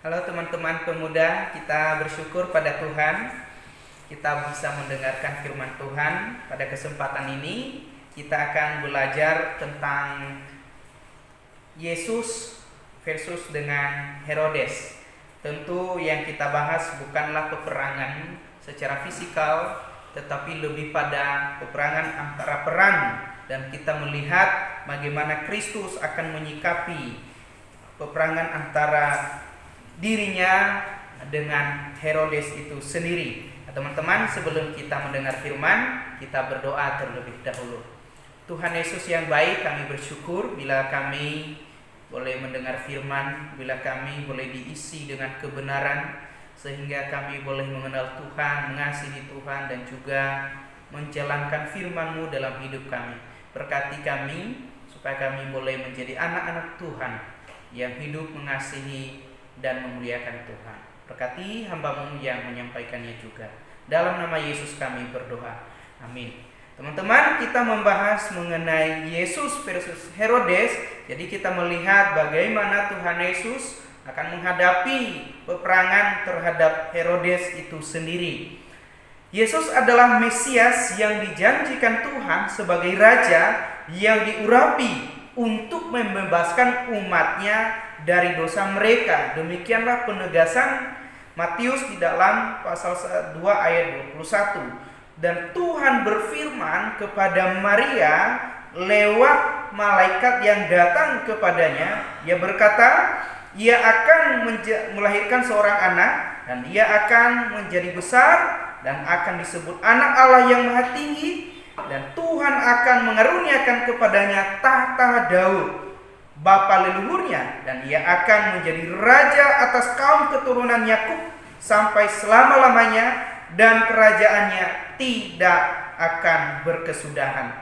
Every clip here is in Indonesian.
Halo teman-teman pemuda, kita bersyukur pada Tuhan. Kita bisa mendengarkan firman Tuhan. Pada kesempatan ini kita akan belajar tentang Yesus versus dengan Herodes. Tentu yang kita bahas bukanlah peperangan secara fisikal, tetapi lebih pada peperangan antara peran. Dan kita melihat bagaimana Kristus akan menyikapi peperangan antara dirinya dengan Herodes itu sendiri. Teman-teman, sebelum kita mendengar firman, kita berdoa terlebih dahulu. Tuhan Yesus yang baik, kami bersyukur bila kami boleh mendengar firman, bila kami boleh diisi dengan kebenaran, sehingga kami boleh mengenal Tuhan, mengasihi Tuhan, dan juga menjalankan firman-Mu dalam hidup kami. Berkati kami, supaya kami boleh menjadi anak-anak Tuhan yang hidup mengasihi dan memuliakan Tuhan. Berkati hamba-Mu yang menyampaikannya juga. Dalam nama Yesus kami berdoa. Amin. Teman-teman, kita membahas mengenai Yesus versus Herodes. Jadi kita melihat bagaimana Tuhan Yesus akan menghadapi peperangan terhadap Herodes itu sendiri. Yesus adalah Mesias yang dijanjikan Tuhan sebagai Raja yang diurapi untuk membebaskan umatnya dari dosa mereka. Demikianlah penegasan Matius di dalam pasal 2 ayat 21. Dan Tuhan berfirman kepada Maria lewat malaikat yang datang kepadanya. Ia berkata, ia akan melahirkan seorang anak, dan ia akan menjadi besar dan akan disebut Anak Allah yang Maha Tinggi. Dan Tuhan akan mengaruniakan kepadanya tahta Daud bapa leluhurnya, dan ia akan menjadi raja atas kaum keturunan Yakub sampai selama-lamanya, dan kerajaannya tidak akan berkesudahan.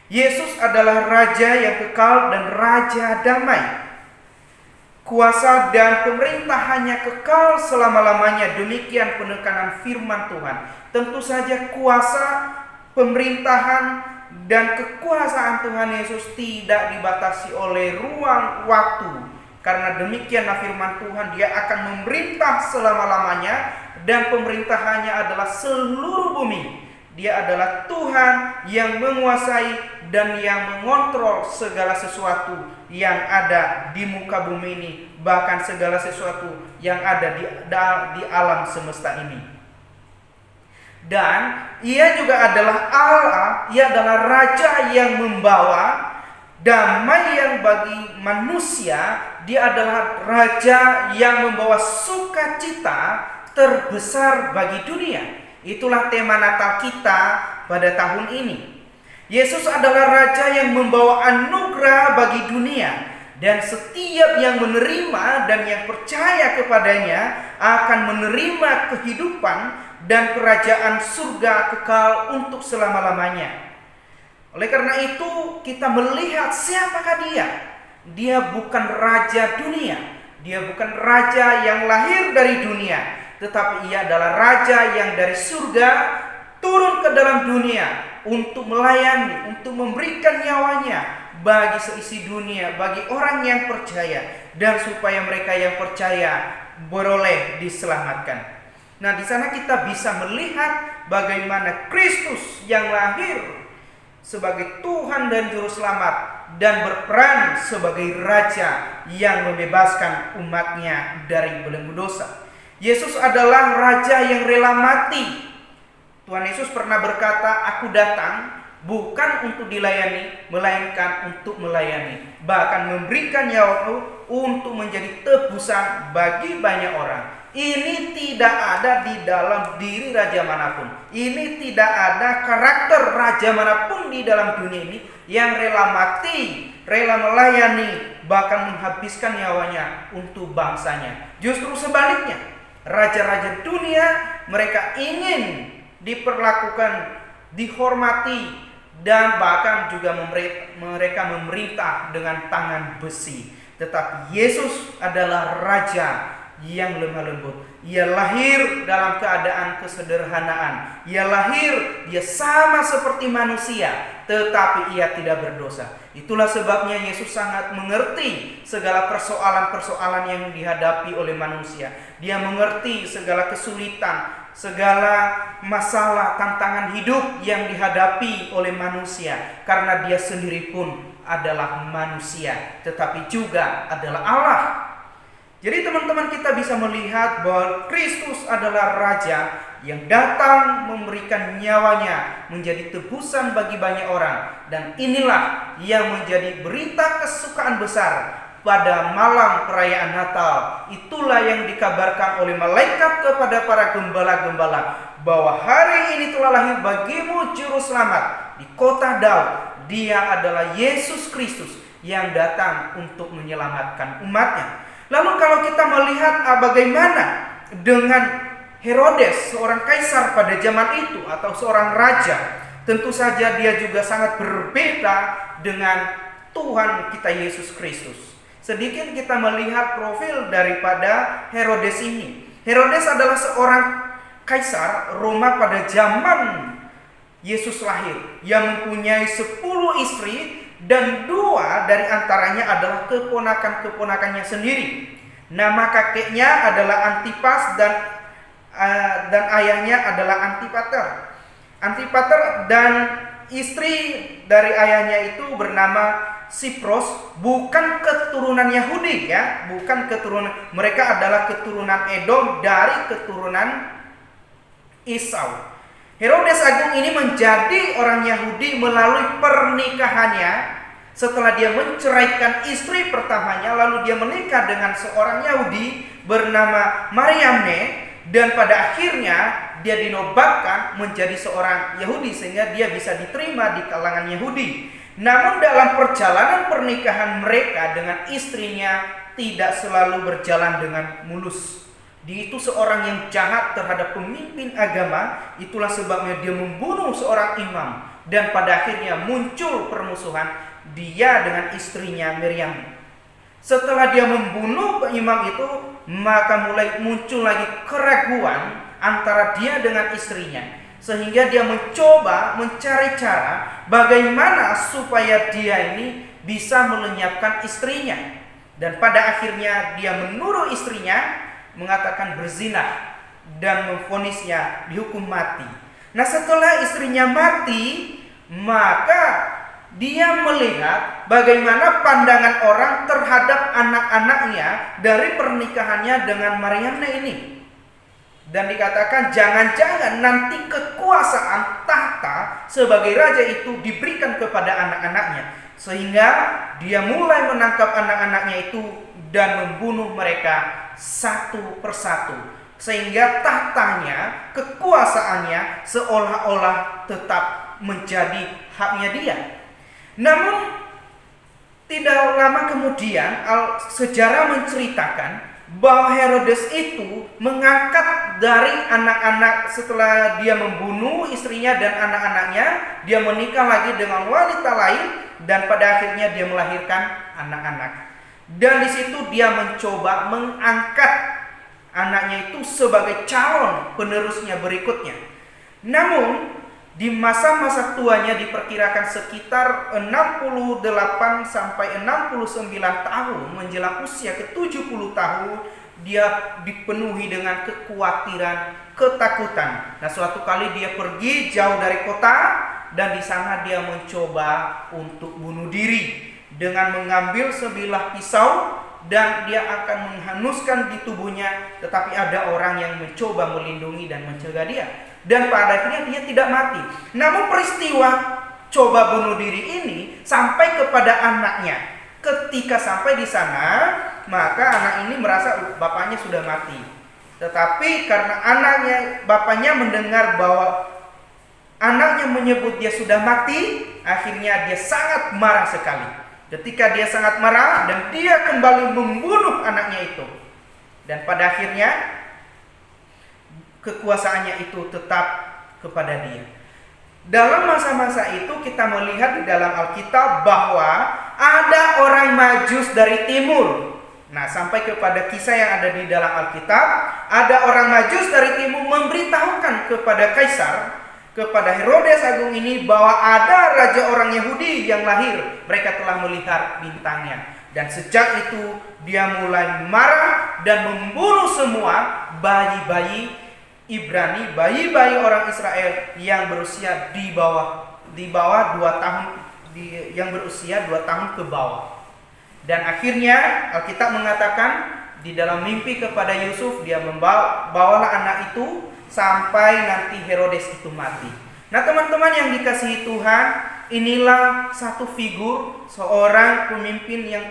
Yesus adalah Raja yang kekal dan Raja damai. Kuasa dan pemerintahannya kekal selama-lamanya. Demikian penekanan firman Tuhan. Tentu saja kuasa, pemerintahan, dan kekuasaan Tuhan Yesus tidak dibatasi oleh ruang waktu. Karena demikianlah firman Tuhan, Dia akan memerintah selama-lamanya, dan pemerintahannya adalah seluruh bumi. Dia adalah Tuhan yang menguasai dan yang mengontrol segala sesuatu yang ada di muka bumi ini, bahkan segala sesuatu yang ada di alam semesta ini. Dan Ia juga adalah Allah, Ia adalah Raja yang membawa damai yang bagi manusia. Dia adalah Raja yang membawa sukacita terbesar bagi dunia. Itulah tema Natal kita pada tahun ini. Yesus adalah Raja yang membawa anugerah bagi dunia, dan setiap yang menerima dan yang percaya kepadanya akan menerima kehidupan dan kerajaan surga kekal untuk selama-lamanya. Oleh karena itu, kita melihat siapakah Dia. Dia bukan raja dunia. Dia bukan raja yang lahir dari dunia, tetapi Ia adalah Raja yang dari surga turun ke dalam dunia untuk melayani, untuk memberikan nyawanya bagi seisi dunia, bagi orang yang percaya, dan supaya mereka yang percaya beroleh diselamatkan. Nah, di sana kita bisa melihat bagaimana Kristus yang lahir sebagai Tuhan dan Juru Selamat dan berperan sebagai Raja yang membebaskan umatnya dari belenggu dosa. Yesus adalah Raja yang rela mati. Tuhan Yesus pernah berkata, aku datang bukan untuk dilayani, melainkan untuk melayani, bahkan memberikan nyawaku untuk menjadi tebusan bagi banyak orang. Ini tidak ada di dalam diri raja manapun. Ini tidak ada karakter raja manapun di dalam dunia ini yang rela mati, rela melayani, bahkan menghabiskan nyawanya untuk bangsanya. Justru sebaliknya, raja-raja dunia mereka ingin diperlakukan, dihormati, dan bahkan juga mereka memerintah dengan tangan besi. Tetapi Yesus adalah Raja yang lemah lembut. Ia lahir dalam keadaan kesederhanaan. Ia lahir, Dia sama seperti manusia, tetapi Ia tidak berdosa. Itulah sebabnya Yesus sangat mengerti segala persoalan-persoalan yang dihadapi oleh manusia. Dia mengerti segala kesulitan, segala masalah, tantangan hidup yang dihadapi oleh manusia, karena Dia sendiri pun adalah manusia, tetapi juga adalah Allah. Jadi teman-teman, kita bisa melihat bahwa Kristus adalah Raja yang datang memberikan nyawanya menjadi tebusan bagi banyak orang. Dan inilah yang menjadi berita kesukaan besar pada malam perayaan Natal. Itulah yang dikabarkan oleh malaikat kepada para gembala-gembala, bahwa hari ini telah lahir bagimu Juru Selamat di kota Daud. Dia adalah Yesus Kristus yang datang untuk menyelamatkan umatnya. Lalu kalau kita melihat bagaimana dengan Herodes, seorang kaisar pada zaman itu atau seorang raja, tentu saja dia juga sangat berbeda dengan Tuhan kita Yesus Kristus. Sedikit kita melihat profil daripada Herodes ini. Herodes adalah seorang kaisar Roma pada zaman Yesus lahir. Yang mempunyai 10 istri dan 2 dari antaranya adalah keponakan-keponakannya sendiri. Nama kakeknya adalah Antipas dan ayahnya adalah Antipater. Antipater dan istri dari ayahnya itu bernama Sipros, bukan keturunan Yahudi ya, bukan keturunan, mereka adalah keturunan Edom dari keturunan Esau. Herodes Agung ini menjadi orang Yahudi melalui pernikahannya. Setelah dia menceraikan istri pertamanya, lalu dia menikah dengan seorang Yahudi bernama Mariamne, dan pada akhirnya dia dinobatkan menjadi seorang Yahudi sehingga dia bisa diterima di kalangan Yahudi. Namun dalam perjalanan pernikahan mereka dengan istrinya tidak selalu berjalan dengan mulus. Dia itu seorang yang jahat terhadap pemimpin agama, itulah sebabnya dia membunuh seorang imam. Dan pada akhirnya muncul permusuhan dia dengan istrinya Miriam. Setelah dia membunuh imam itu, maka mulai muncul lagi keraguan antara dia dengan istrinya. Sehingga dia mencoba mencari cara bagaimana supaya dia ini bisa melenyapkan istrinya. Dan pada akhirnya dia menuduh istrinya mengatakan berzina dan memvonisnya dihukum mati. Nah, setelah istrinya mati, maka dia melihat bagaimana pandangan orang terhadap anak-anaknya dari pernikahannya dengan Mariamne ini. Dan dikatakan jangan-jangan nanti kekuasaan tahta sebagai raja itu diberikan kepada anak-anaknya. Sehingga dia mulai menangkap anak-anaknya itu dan membunuh mereka satu persatu. Sehingga tahtanya, kekuasaannya seolah-olah tetap menjadi haknya dia. Namun tidak lama kemudian sejarah menceritakan bahwa Herodes itu mengangkat dari anak-anak setelah dia membunuh istrinya dan anak-anaknya, dia menikah lagi dengan wanita lain dan pada akhirnya dia melahirkan anak-anak. Dan di situ dia mencoba mengangkat anaknya itu sebagai calon penerusnya berikutnya. Namun di masa-masa tuanya diperkirakan sekitar 68 sampai 69 tahun menjelang usia ke-70 tahun, dia dipenuhi dengan kekhawatiran, ketakutan. Nah, suatu kali dia pergi jauh dari kota dan di sana dia mencoba untuk bunuh diri dengan mengambil sebilah pisau dan dia akan menghanguskan di tubuhnya, tetapi ada orang yang mencoba melindungi dan mencegah dia. Dan pada akhirnya dia tidak mati. Namun peristiwa coba bunuh diri ini sampai kepada anaknya. Ketika sampai di sana, maka anak ini merasa bapaknya sudah mati. Tetapi karena bapaknya mendengar bahwa anaknya menyebut dia sudah mati, akhirnya dia sangat marah sekali. Ketika dia sangat marah dan dia kembali membunuh anaknya itu. Dan pada akhirnya kekuasaannya itu tetap kepada dia. Dalam masa-masa itu kita melihat di dalam Alkitab bahwa ada orang Majus dari timur. Nah, sampai kepada kisah yang ada di dalam Alkitab, ada orang Majus dari timur memberitahukan kepada Kaisar, kepada Herodes Agung ini bahwa ada raja orang Yahudi yang lahir. Mereka telah melihat bintangnya. Dan sejak itu dia mulai marah dan membunuh semua bayi-bayi Ibrani, bayi-bayi orang Israel yang berusia di bawah 2 tahun, yang berusia 2 tahun ke bawah. Dan akhirnya Alkitab mengatakan di dalam mimpi kepada Yusuf, dia bawalah anak itu sampai nanti Herodes itu mati. Nah, teman-teman yang dikasihi Tuhan, inilah satu figur seorang pemimpin yang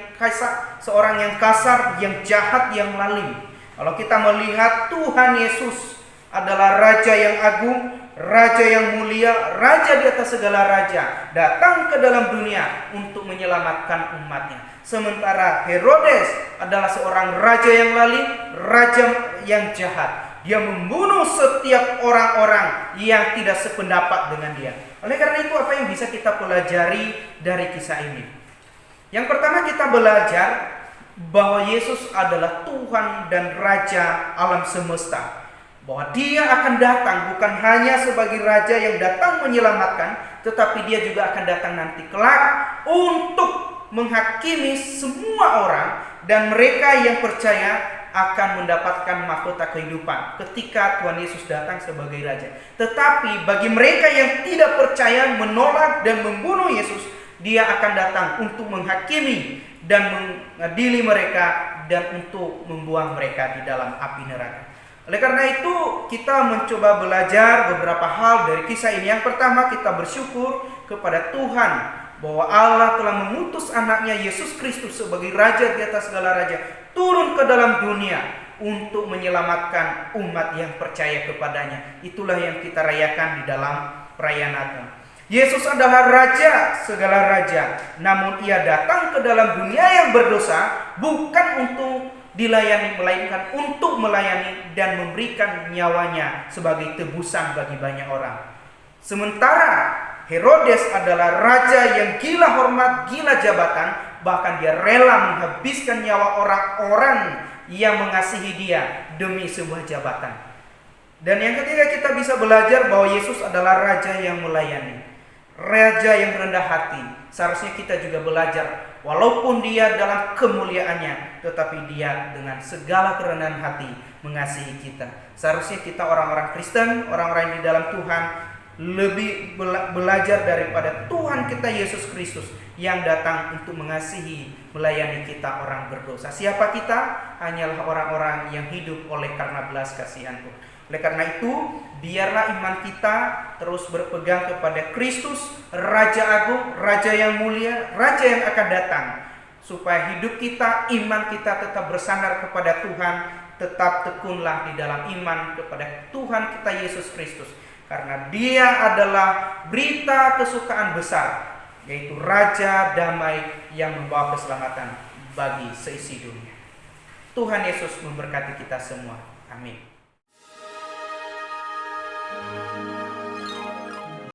seorang yang kasar, yang jahat, yang lalim. Kalau kita melihat Tuhan Yesus adalah raja yang agung, raja yang mulia, raja di atas segala raja, datang ke dalam dunia untuk menyelamatkan umatnya. Sementara Herodes adalah seorang raja yang lalim, raja yang jahat. Dia membunuh setiap orang-orang yang tidak sependapat dengan dia. Oleh karena itu, apa yang bisa kita pelajari dari kisah ini? Yang pertama, kita belajar bahwa Yesus adalah Tuhan dan Raja alam semesta. bahwa dia akan datang bukan hanya sebagai raja yang datang menyelamatkan, tetapi dia juga akan datang nanti kelak untuk menghakimi semua orang, dan mereka yang percaya akan mendapatkan mahkota kehidupan ketika Tuhan Yesus datang sebagai raja. Tetapi bagi mereka yang tidak percaya, menolak dan membunuh Yesus, dia akan datang untuk menghakimi dan mengadili mereka dan untuk membuang mereka di dalam api neraka. Oleh karena itu, kita mencoba belajar beberapa hal dari kisah ini. Yang pertama, kita bersyukur kepada Tuhan bahwa Allah telah mengutus anaknya Yesus Kristus sebagai raja di atas segala raja, turun ke dalam dunia untuk menyelamatkan umat yang percaya kepadanya. Itulah yang kita rayakan di dalam perayaan Natal. Yesus adalah raja segala raja, namun ia datang ke dalam dunia yang berdosa bukan untuk dilayani, melainkan untuk melayani dan memberikan nyawanya sebagai tebusan bagi banyak orang. Sementara Herodes adalah raja yang gila hormat, gila jabatan, bahkan dia rela menghabiskan nyawa orang-orang yang mengasihi dia demi sebuah jabatan. Dan yang ketiga, kita bisa belajar bahwa Yesus adalah raja yang melayani, raja yang rendah hati. Seharusnya kita juga belajar, walaupun dia dalam kemuliaannya, tetapi dia dengan segala kerendahan hati mengasihi kita. Seharusnya kita orang-orang Kristen, orang-orang yang di dalam Tuhan, lebih belajar daripada Tuhan kita Yesus Kristus yang datang untuk mengasihi, melayani kita orang berdosa. Siapa kita? Hanyalah orang-orang yang hidup oleh karena belas kasihan Tuhan. Oleh karena itu, biarlah iman kita terus berpegang kepada Kristus, Raja Agung, Raja yang mulia, Raja yang akan datang, supaya hidup kita, iman kita tetap bersandar kepada Tuhan. Tetap tekunlah di dalam iman kepada Tuhan kita Yesus Kristus, karena dia adalah berita kesukaan besar, yaitu Raja damai yang membawa keselamatan bagi seisi dunia. Tuhan Yesus memberkati kita semua. Amin.